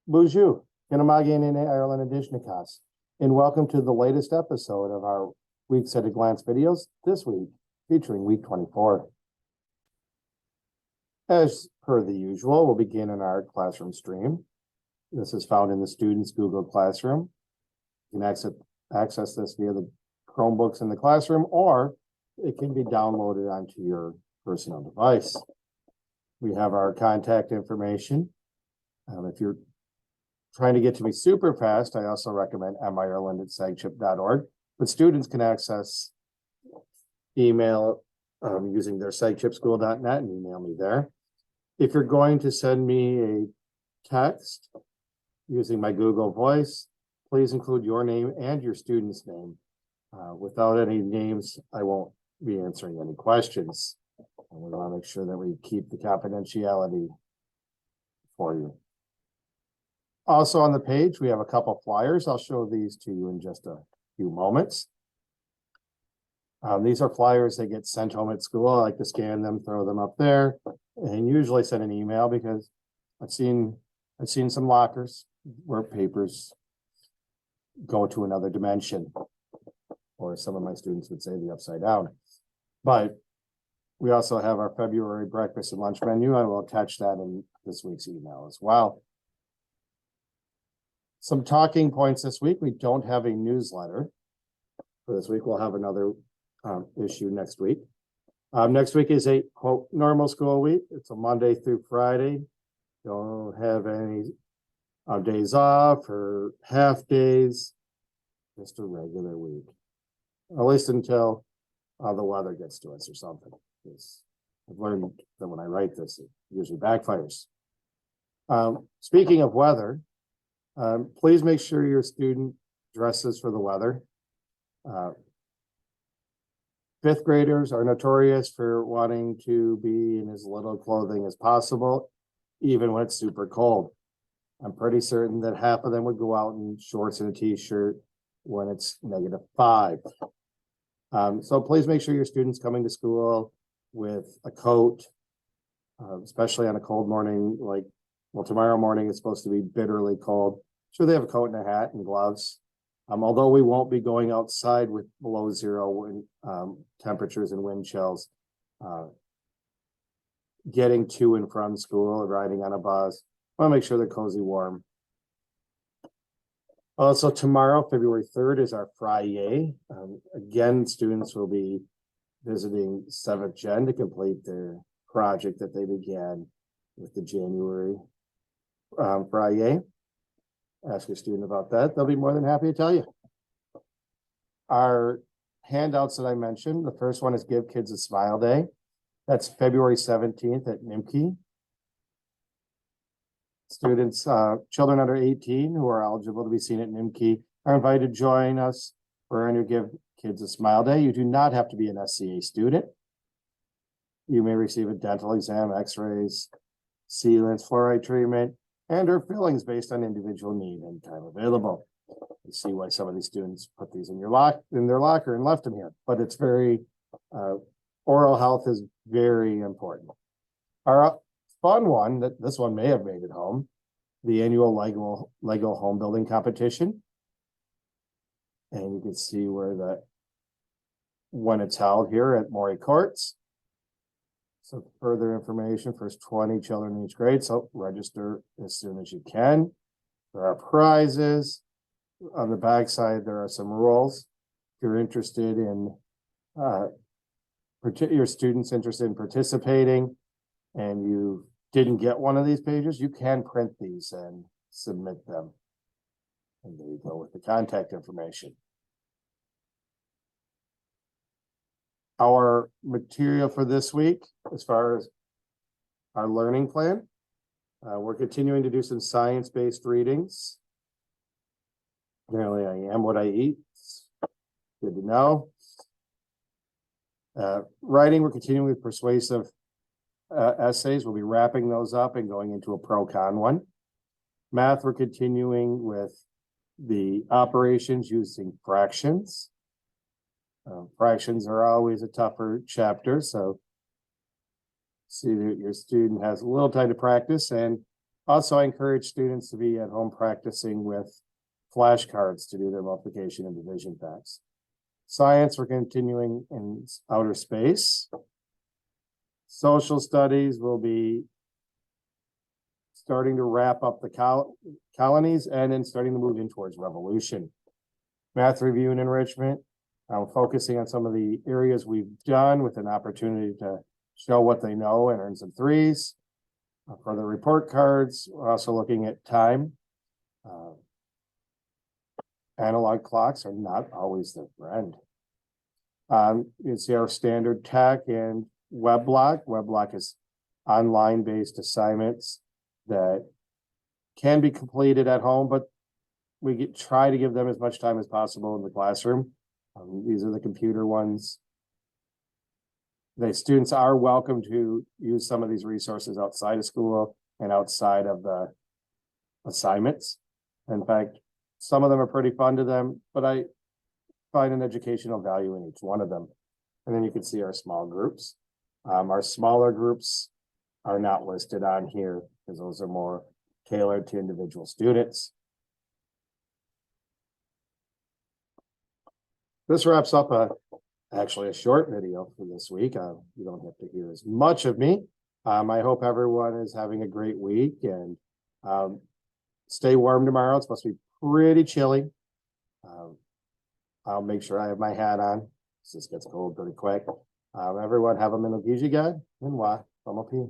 Bonjour, Kinamagan in Ireland Adishnikas, and welcome to the latest episode of our Weeks at a Glance videos, this week featuring week 24. As per the usual, we'll begin in our classroom stream. This is found in the students' Google Classroom. You can access this via the Chromebooks in the classroom, or it can be downloaded onto your personal device. We have our contact information. If you're trying to get to me super fast, I also recommend mireland@sagchip.org, but students can access email using their sagchipschool.net and email me there. If you're going to send me a text using my Google Voice, please include your name and your student's name. Without any names, I won't be answering any questions. And we want to make sure that we keep the confidentiality for you. Also on the page, we have a couple flyers. I'll show these to you in just a few moments. These are flyers that get sent home at school. I like to scan them, throw them up there, and usually send an email because I've seen some lockers where papers go to another dimension, or some of my students would say the upside down. But we also have our February breakfast and lunch menu. I will attach that in this week's email as well. Some talking points this week. We don't have a newsletter for this week. We'll have another issue next week. Next week is a quote normal school week. It's a Monday through Friday. Don't have any days off or half days. Just a regular week, at least until the weather gets to us or something. I've learned that when I write this, it usually backfires. Speaking of weather, please make sure your student dresses for the weather. Fifth graders are notorious for wanting to be in as little clothing as possible, even when it's super cold. I'm pretty certain that half of them would go out in shorts and a t-shirt when it's -5. So please make sure your students coming to school with a coat, especially on a cold morning, tomorrow morning is supposed to be bitterly cold. Sure, they have a coat and a hat and gloves. Although we won't be going outside with below zero wind, temperatures and wind chills, getting to and from school or riding on a bus, I want to make sure they're cozy warm. Also, tomorrow, February 3rd, is our Friday. Again, students will be visiting 7th Gen to complete their project that they began with the January Friday. Ask your student about that. They'll be more than happy to tell you. Our handouts that I mentioned, the first one is Give Kids a Smile Day. That's February 17th at NIMKI. Students, children under 18 who are eligible to be seen at NIMKI are invited to join us for our Give Kids a Smile Day. You do not have to be an SCA student. You may receive a dental exam, x-rays, sealants, fluoride treatment, and or fillings based on individual need and time available. You see why some of these students put these in their locker and left them here, but it's very, oral health is very important. Our fun one, this one may have made it home, the annual Lego home building competition. And you can see when it's held here at Maury Courts. So further information for 20 children in each grade. So register as soon as you can. There are prizes. On the backside, there are some rules. If you're interested in, your students interested in participating and you didn't get one of these pages, you can print these and submit them. And there you go with the contact information. Our material for this week, as far as our learning plan, we're continuing to do some science-based readings. Apparently, I am what I eat. It's good to know. Writing, we're continuing with persuasive essays. We'll be wrapping those up and going into a pro-con one. Math, we're continuing with the operations using fractions. Fractions are always a tougher chapter, so see that your student has a little time to practice, and Also, I encourage students to be at home practicing with flashcards to do their multiplication and division facts. Science, we're continuing in outer space. Social studies will be starting to wrap up the colonies and then starting to move in towards revolution. Math review and enrichment, focusing on some of the areas we've done with an opportunity to show what they know and earn some threes. For the report cards, we're also looking at time. Analog clocks are not always their friend. You can see our standard tech and WebBlock. WebBlock is online based assignments that can be completed at home, but we try to give them as much time as possible in the classroom. These are the computer ones. The students are welcome to use some of these resources outside of school and outside of the assignments. In fact, some of them are pretty fun to them, but I find an educational value in each one of them. And then you can see our small groups. Our smaller groups are not listed on here because those are more tailored to individual students. This wraps up actually a short video for this week. You don't have to hear as much of me. I hope everyone is having a great week and stay warm tomorrow. It's supposed to be pretty chilly. I'll make sure I have my hat on. This gets cold pretty quick. Everyone have a Minogiji guide and wa. Pamopin.